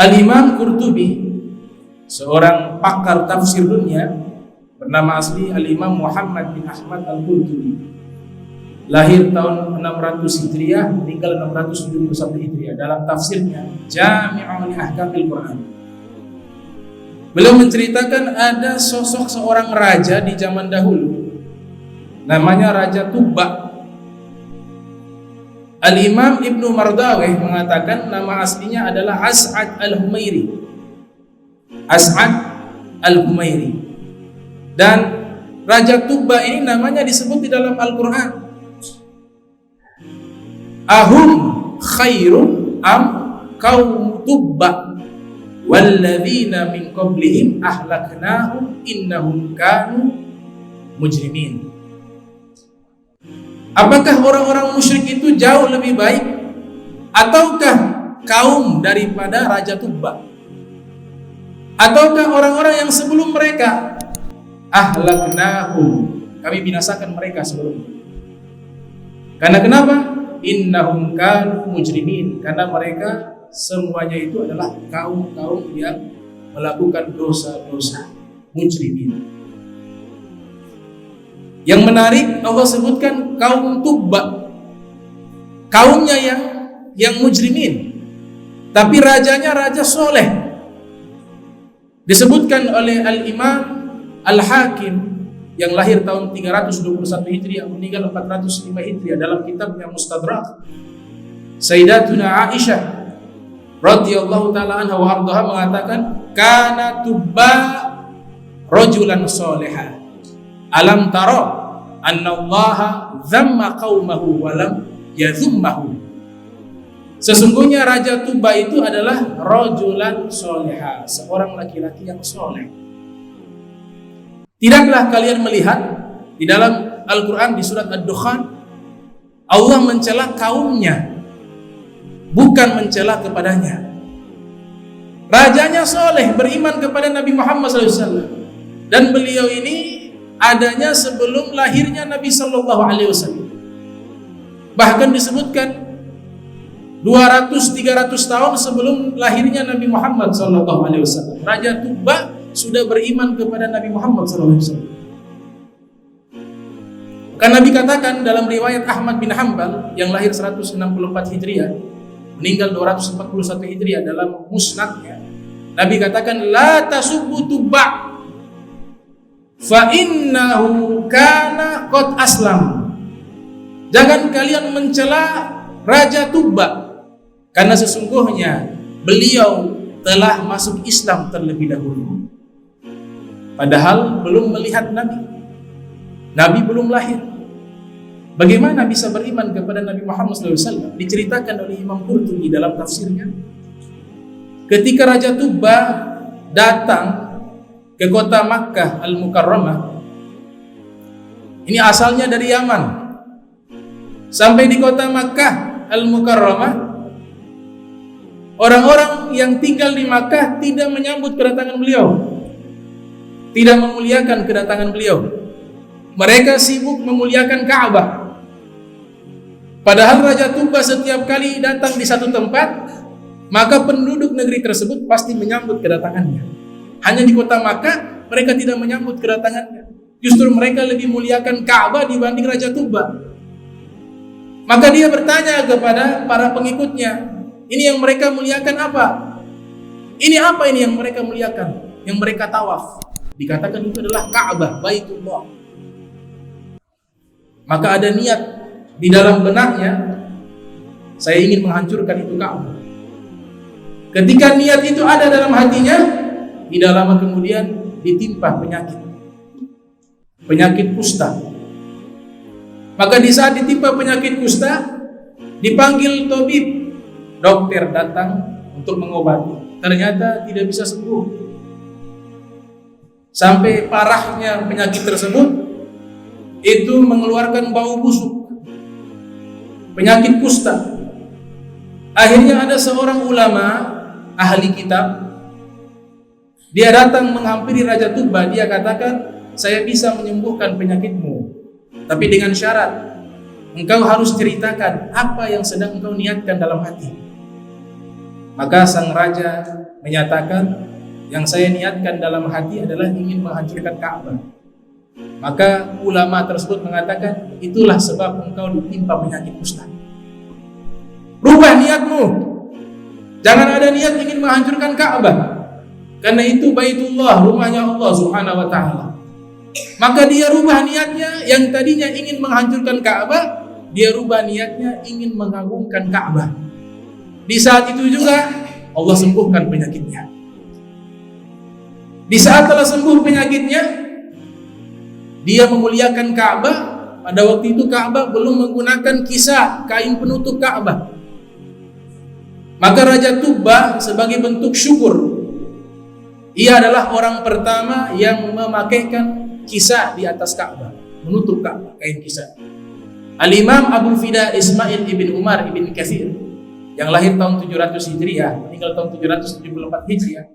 Al-Imam Qurtubi, seorang pakar tafsir dunia, bernama asli Al-Imam Muhammad bin Ahmad Al-Qurtubi, lahir tahun 600 Hijriah, meninggal 671 Hijriah. Dalam tafsirnya Jami'ul Ahkamil Quran, beliau menceritakan ada sosok seorang raja di zaman dahulu, namanya Raja Tubba. Al-Imam Ibnu Mardawih mengatakan nama aslinya adalah As'ad Al-Humairi. As'ad Al-Humairi. Dan Raja Tubba ini namanya disebut di dalam Al-Quran. Ahum khairun am kaum Tubba walladzina min qablihim ahlaknahum innahum kanu mujrimin. Apakah orang-orang musyrik itu jauh lebih baik ataukah kaum daripada Raja Tubba? Ataukah orang-orang yang sebelum mereka? Ahlaknahum, kami binasakan mereka sebelumnya. Karena kenapa? Innahum kanu mujrimin, karena mereka semuanya itu adalah kaum-kaum yang melakukan dosa-dosa, mujrimin. Yang menarik, Allah sebutkan kaum Tubba, kaumnya yang mujrimin, tapi rajanya raja soleh. Disebutkan oleh Al-Imam Al-Hakim yang lahir tahun 321 Hijriah, meninggal 405 Hijriah, dalam kitabnya Mustadrak, Sayyidatuna Aisyah radhiyallahu taala anha wa ardhaha mengatakan, kana Tubba rajulan soleha. Alam taro annallaha dhamma qaumahu walam yadhummahu. Sesungguhnya Raja Tubba itu adalah rajulan soleha, seorang laki-laki yang soleh. Tidaklah kalian melihat di dalam Al-Quran di surat Ad-Dukhan, Allah mencela kaumnya, bukan mencela kepadanya. Rajanya soleh, beriman kepada Nabi Muhammad SAW, dan beliau ini adanya sebelum lahirnya Nabi Sallallahu Alaihi Wasallam. Bahkan disebutkan 200-300 tahun sebelum lahirnya Nabi Muhammad Sallallahu Alaihi Wasallam, Raja Tubba sudah beriman kepada Nabi Muhammad Sallallahu Alaihi Wasallam. Karena Nabi katakan dalam riwayat Ahmad bin Hanbal yang lahir 164 Hijriah, meninggal 241 Hijriah, dalam musnadnya, Nabi katakan, la tasubbu Tubba fa innahu kana qad aslam. Jangan kalian mencela Raja Tubba, karena sesungguhnya beliau telah masuk Islam terlebih dahulu. Padahal belum melihat Nabi, Nabi belum lahir. Bagaimana bisa beriman kepada Nabi Muhammad SAW? Diceritakan oleh Imam Qurtubi dalam tafsirnya, ketika Raja Tubba datang ke kota Makkah Al-Mukarramah, ini asalnya dari Yaman. Sampai di kota Makkah Al-Mukarramah, orang-orang yang tinggal di Makkah tidak menyambut kedatangan beliau, tidak memuliakan kedatangan beliau. Mereka sibuk memuliakan Ka'bah. Padahal Raja Tubba setiap kali datang di satu tempat, maka penduduk negeri tersebut pasti menyambut kedatangannya. Hanya di kota Makkah mereka tidak menyambut kedatangannya. Justru mereka lebih muliakan Ka'bah dibanding Raja Tubba. Maka dia bertanya kepada para pengikutnya, ini yang mereka muliakan apa? Ini apa ini yang mereka muliakan? Yang mereka tawaf? Dikatakan itu adalah Ka'bah, Baitullah. Maka ada niat di dalam benaknya, saya ingin menghancurkan itu Ka'bah. Ketika niat itu ada dalam hatinya, tidak lama kemudian ditimpa penyakit kusta. Maka di saat ditimpa penyakit kusta, dipanggil tabib, dokter datang untuk mengobati. Ternyata tidak bisa sembuh. Sampai parahnya penyakit tersebut itu mengeluarkan bau busuk, penyakit kusta. Akhirnya ada seorang ulama ahli kitab, dia datang menghampiri Raja Tubba. Dia katakan, saya bisa menyembuhkan penyakitmu, tapi dengan syarat engkau harus ceritakan apa yang sedang engkau niatkan dalam hati. Maka sang raja menyatakan, yang saya niatkan dalam hati adalah ingin menghancurkan Ka'bah. Maka ulama tersebut mengatakan, itulah sebab engkau ditimpa penyakit kusta. Rubah niatmu. Jangan ada niat ingin menghancurkan Ka'bah. Karena itu Baitullah, rumahnya Allah Subhanahu wa taala. Maka dia rubah niatnya, yang tadinya ingin menghancurkan Ka'bah, dia rubah niatnya ingin mengagungkan Ka'bah. Di saat itu juga Allah sembuhkan penyakitnya. Di saat telah sembuh penyakitnya, dia memuliakan Ka'bah. Pada waktu itu Ka'bah belum menggunakan kisah, kain penutup Ka'bah. Maka Raja Tubbah sebagai bentuk syukur, ia adalah orang pertama yang memakaikan kisah di atas Ka'bah, menutup Ka'bah, kain kisah. Al-Imam Abu Fida Ismail ibn Umar ibn Katsir, yang lahir tahun 700 Hijriah, meninggal tahun 774 Hijriah,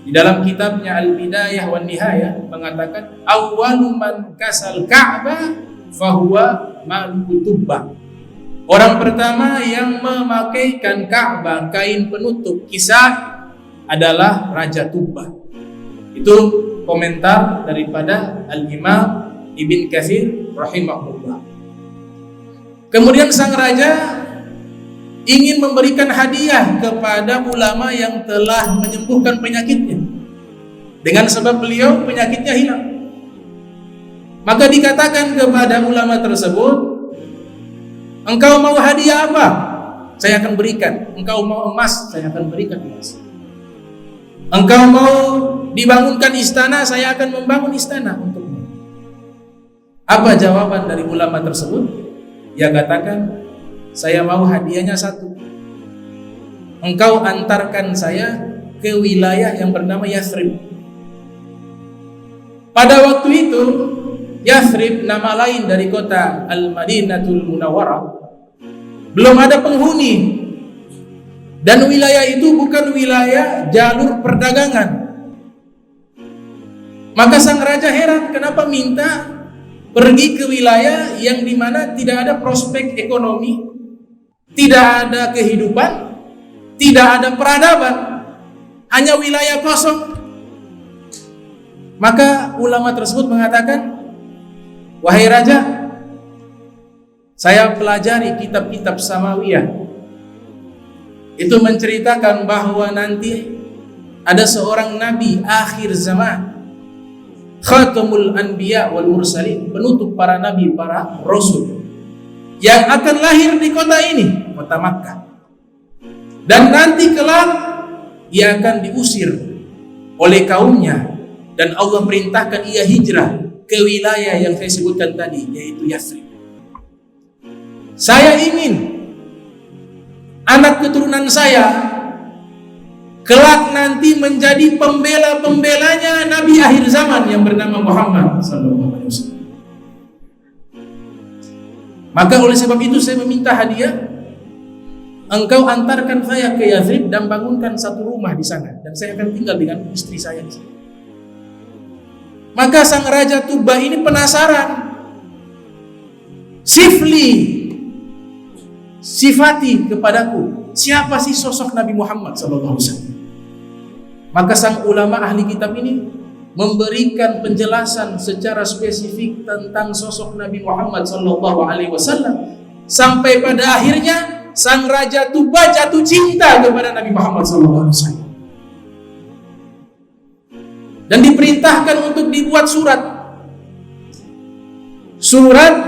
di dalam kitabnya Al-Bidayah wan Nihayah mengatakan, awwalu man kasal Ka'bah fahuwa Malik Tubbah. Orang pertama yang memakaikan Ka'bah, kain penutup kisah, adalah Raja Tubbah. Itu komentar daripada Al-Imam Ibn Katsir rahimahullah. Kemudian sang raja ingin memberikan hadiah kepada ulama yang telah menyembuhkan penyakitnya. Dengan sebab beliau penyakitnya hilang. Maka dikatakan kepada ulama tersebut, engkau mau hadiah apa? Saya akan berikan. Engkau mau emas? Saya akan berikan emas. Engkau mau dibangunkan istana? Saya akan membangun istana untukmu. Apa jawaban dari ulama tersebut? Dia katakan, saya mau hadiahnya satu. Engkau antarkan saya ke wilayah yang bernama Yathrib. Pada waktu itu Yathrib, nama lain dari kota Al-Madinatul Munawwarah, belum ada penghuni. Dan wilayah itu bukan wilayah jalur perdagangan. Maka sang raja heran, kenapa minta pergi ke wilayah yang dimana tidak ada prospek ekonomi, tidak ada kehidupan, tidak ada peradaban, hanya wilayah kosong. Maka ulama tersebut mengatakan, wahai raja, saya pelajari kitab-kitab Samawiyah. Itu menceritakan bahwa nanti ada seorang nabi akhir zaman, Khatamul Anbiya wal Mursalin, penutup para nabi, para rasul, yang akan lahir di kota ini, kota Makkah. Dan nanti kelak ia akan diusir oleh kaumnya, dan Allah perintahkan ia hijrah ke wilayah yang saya sebutkan tadi, yaitu Yathrib. Saya ingin anak keturunan saya kelak nanti menjadi pembela-pembelanya Nabi akhir zaman yang bernama Muhammad SAW. Maka oleh sebab itu saya meminta hadiah, engkau antarkan saya ke Yathrib dan bangunkan satu rumah di sana, dan saya akan tinggal dengan istri saya di sana. Maka sang Raja Tubbah ini penasaran. Sifati kepadaku, siapa sih sosok Nabi Muhammad SAW? Maka sang ulama ahli kitab ini memberikan penjelasan secara spesifik tentang sosok Nabi Muhammad SAW, sampai pada akhirnya sang Raja Tubbah jatuh cinta kepada Nabi Muhammad SAW. Dan diperintahkan untuk dibuat surat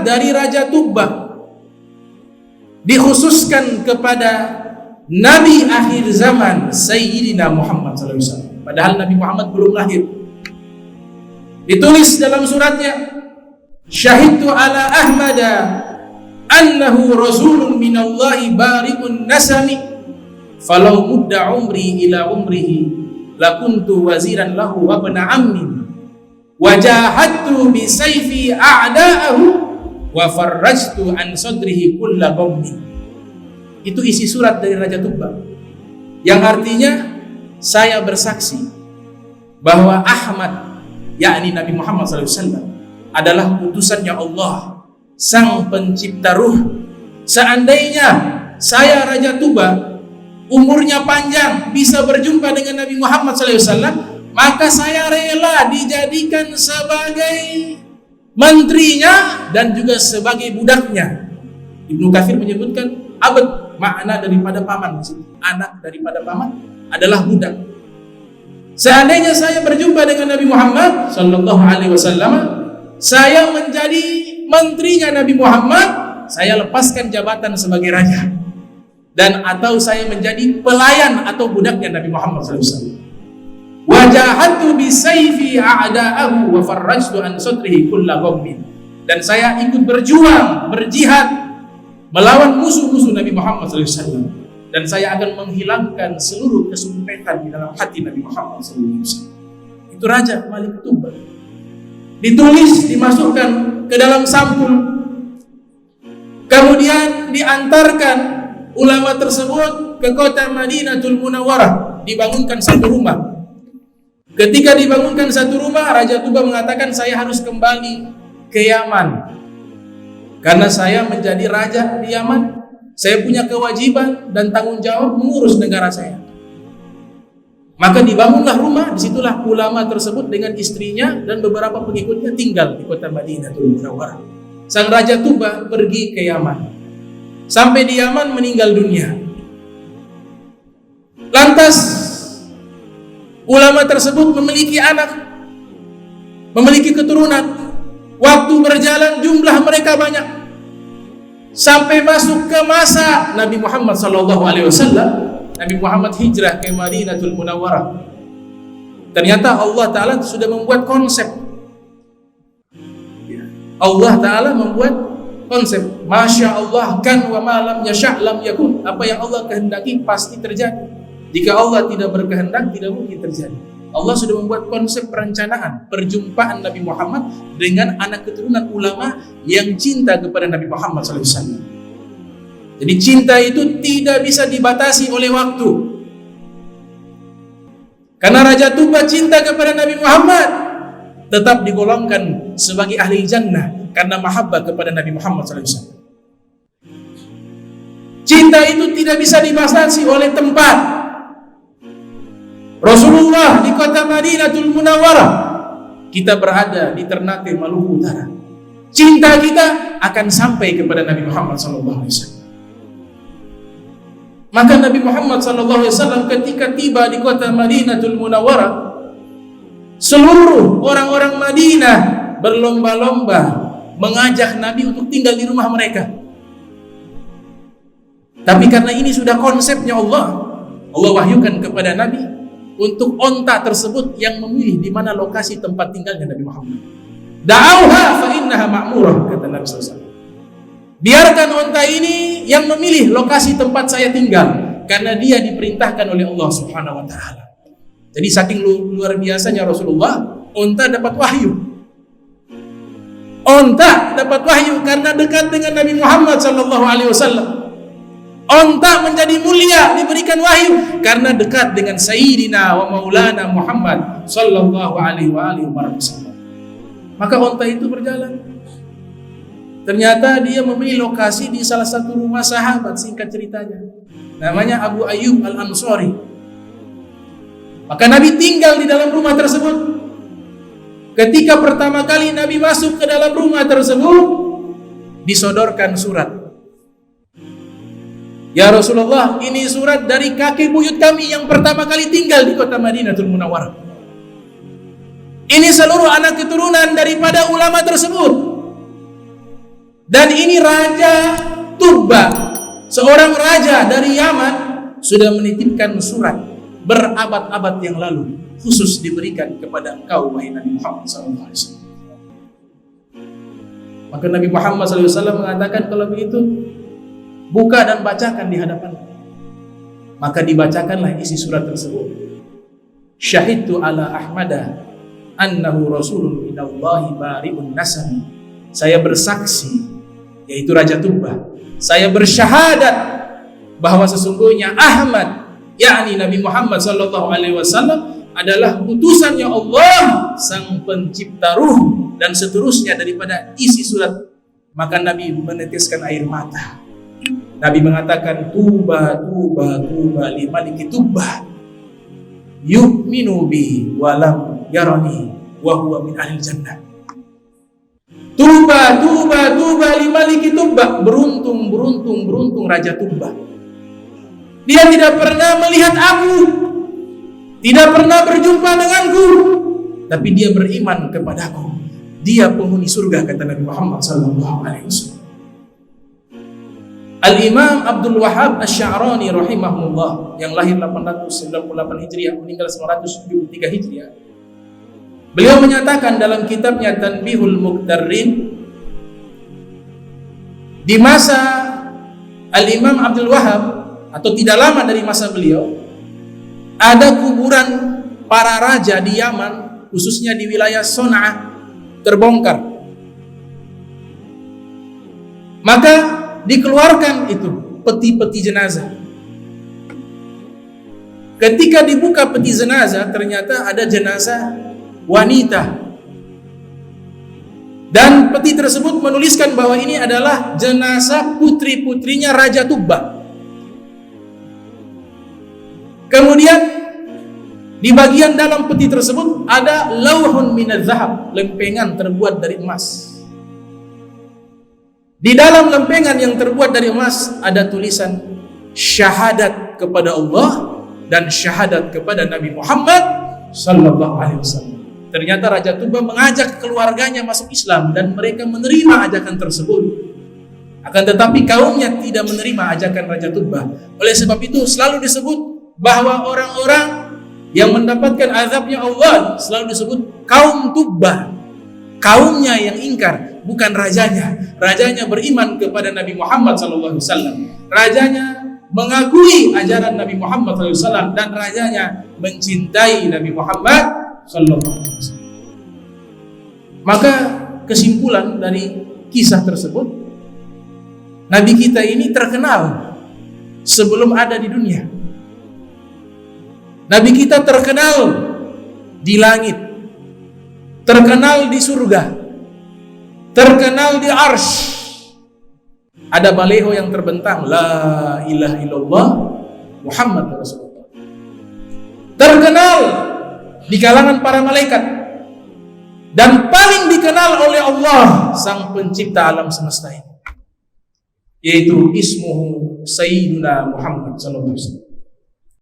dari Raja Tubbah, dikhususkan kepada Nabi akhir zaman Sayyidina Muhammad SAW. Padahal Nabi Muhammad belum lahir. Ditulis dalam suratnya, syahidtu ala Ahmada annahu rasulun minallahi bari'un nasami, falau mudda umri ila umrihi lakuntu waziran lahu wa ibna ammin, wajahadtu bi sayfi a'da'ahu wa farrajtu an sadrihi kulla ghammi. Itu isi surat dari Raja Tubbah, yang artinya saya bersaksi bahwa Ahmad, yakni Nabi Muhammad SAW, adalah utusannya Allah, sang pencipta ruh. Seandainya saya Raja Tubbah umurnya panjang, bisa berjumpa dengan Nabi Muhammad SAW, maka saya rela dijadikan sebagai menterinya dan juga sebagai budaknya. Ibnu Katsir menyebutkan abad, makna daripada paman, anak daripada paman adalah budak. Seandainya saya berjumpa dengan Nabi Muhammad sallallahu alaihi wasallam, saya menjadi menterinya Nabi Muhammad, saya lepaskan jabatan sebagai raja, dan atau saya menjadi pelayan atau budaknya Nabi Muhammad sallallahu alaihi wasallam. Wajahatu bisayfi a'da'ahu wa farrajtu an sadrihi kulla ghammin. Dan saya ikut berjuang, berjihad melawan musuh-musuh Nabi Muhammad SAW, dan saya akan menghilangkan seluruh kesumpetan di dalam hati Nabi Muhammad SAW. Itu Raja Malik Tuba. Ditulis, dimasukkan ke dalam sampul, kemudian diantarkan ulama tersebut ke kota Madinatul Munawwarah, dibangunkan satu rumah. Ketika dibangunkan satu rumah, Raja Tuba mengatakan, saya harus kembali ke Yaman karena saya menjadi raja di Yaman. Saya punya kewajiban dan tanggung jawab mengurus negara saya. Maka dibangunlah rumah. Disitulah ulama tersebut dengan istrinya dan beberapa pengikutnya tinggal di kota Madinatul Munawwarah. Sang Raja Tuba pergi ke Yaman. Sampai di Yaman meninggal dunia. Lantas ulama tersebut memiliki anak, memiliki keturunan. Waktu berjalan jumlah mereka banyak, sampai masuk ke masa Nabi Muhammad SAW. Nabi Muhammad hijrah ke Madinatul Munawwarah. Ternyata Allah Ta'ala sudah membuat konsep. Allah Ta'ala membuat konsep. Masya Allah kan wa ma lam yasha' lam yakun. Apa yang Allah kehendaki pasti terjadi. Jika Allah tidak berkehendak, tidak mungkin terjadi. Allah sudah membuat konsep perencanaan perjumpaan Nabi Muhammad dengan anak keturunan ulama yang cinta kepada Nabi Muhammad SAW. Jadi cinta itu tidak bisa dibatasi oleh waktu. Karena Raja Tuba cinta kepada Nabi Muhammad, tetap digolongkan sebagai ahli jannah karena mahabbah kepada Nabi Muhammad SAW. Cinta itu tidak bisa dibatasi oleh tempat. Rasulullah di kota Madinatul Munawwarah, kita berada di Ternate, Maluku Utara. Cinta kita akan sampai kepada Nabi Muhammad SAW. Maka Nabi Muhammad SAW ketika tiba di kota Madinatul Munawwarah, seluruh orang-orang Madinah berlomba-lomba mengajak Nabi untuk tinggal di rumah mereka. Tapi karena ini sudah konsepnya Allah wahyukan kepada Nabi untuk onta tersebut yang memilih di mana lokasi tempat tinggalnya Nabi Muhammad. Da'auha fa innaha ma'murah, kata Nabi SAW. Biarkan onta ini yang memilih lokasi tempat saya tinggal, karena dia diperintahkan oleh Allah Subhanahu wa Ta'ala. Jadi saking luar biasanya Rasulullah, onta dapat wahyu. Onta dapat wahyu karena dekat dengan Nabi Muhammad SAW. Onta menjadi mulia, diberikan wahyu karena dekat dengan Sayyidina wa Maulana Muhammad sallallahu alaihi wasallam. Maka onta itu berjalan. Ternyata dia memilih lokasi di salah satu rumah sahabat, singkat ceritanya. Namanya Abu Ayyub Al-Ansari. Maka Nabi tinggal di dalam rumah tersebut. Ketika pertama kali Nabi masuk ke dalam rumah tersebut, disodorkan surat. Ya Rasulullah, ini surat dari kakek buyut kami yang pertama kali tinggal di kota Madinatul Munawwarah. Ini seluruh anak keturunan daripada ulama tersebut. Dan ini Raja Tuba, seorang raja dari Yaman, sudah menitipkan surat berabad-abad yang lalu, khusus diberikan kepada engkau, wahai Nabi Muhammad SAW. Maka Nabi Muhammad SAW mengatakan, kalau begitu buka dan bacakan di hadapan. Maka dibacakanlah isi surat tersebut. Syahidtu ala Ahmada annahu rasulun minallahi bari'un nasami. Saya bersaksi, yaitu Raja Tuba, saya bersyahadat bahwa sesungguhnya Ahmad, yakni Nabi Muhammad SAW, adalah utusannya Allah, sang pencipta ruh, dan seterusnya daripada isi surat. Maka Nabi meneteskan air mata. Nabi mengatakan tuba tuba tuba limaliki tuba yu'minu bi walam yarani wa huwa min ahli jannah. Tuba tuba tuba limaliki tuba, beruntung beruntung beruntung Raja Tuba. Dia tidak pernah melihat aku, tidak pernah berjumpa denganku, tapi dia beriman kepadaku. Dia penghuni surga, kata Nabi Muhammad SAW. Al-Imam Abdul Wahhab Asy-Sya'rani rahimahullah, yang lahir 898 Hijriah, meninggal 973 Hijriah. Beliau menyatakan dalam kitabnya Tanbihul Muqtarrin, di masa Al-Imam Abdul Wahhab, atau tidak lama dari masa beliau, ada kuburan para raja di Yaman, khususnya di wilayah Son'a, terbongkar. Maka dikeluarkan itu peti-peti jenazah. Ketika dibuka peti jenazah, ternyata ada jenazah wanita, dan peti tersebut menuliskan bahwa ini adalah jenazah putri-putrinya Raja Tuba. Kemudian di bagian dalam peti tersebut ada lauhun minadz zahab, lempengan terbuat dari emas. Di dalam lempengan yang terbuat dari emas ada tulisan syahadat kepada Allah dan syahadat kepada Nabi Muhammad sallallahu alaihi wasallam. Ternyata Raja Tuba mengajak keluarganya masuk Islam dan mereka menerima ajakan tersebut. Akan tetapi kaumnya tidak menerima ajakan Raja Tuba. Oleh sebab itu selalu disebut bahwa orang-orang yang mendapatkan azabnya Allah selalu disebut kaum Tuba. Kaumnya yang ingkar, bukan rajanya. Rajanya beriman kepada Nabi Muhammad SAW. Rajanya mengakui ajaran Nabi Muhammad SAW, dan rajanya mencintai Nabi Muhammad SAW. Maka kesimpulan dari kisah tersebut, Nabi kita ini terkenal sebelum ada di dunia. Nabi kita terkenal di langit, terkenal di surga, terkenal di arsy. Ada baleho yang terbentang, la ilaha illallah Muhammad Rasulullah. Terkenal di kalangan para malaikat, dan paling dikenal oleh Allah sang pencipta alam semesta ini, yaitu ismuhu Sayyiduna Muhammad sallallahu alaihi wasallam.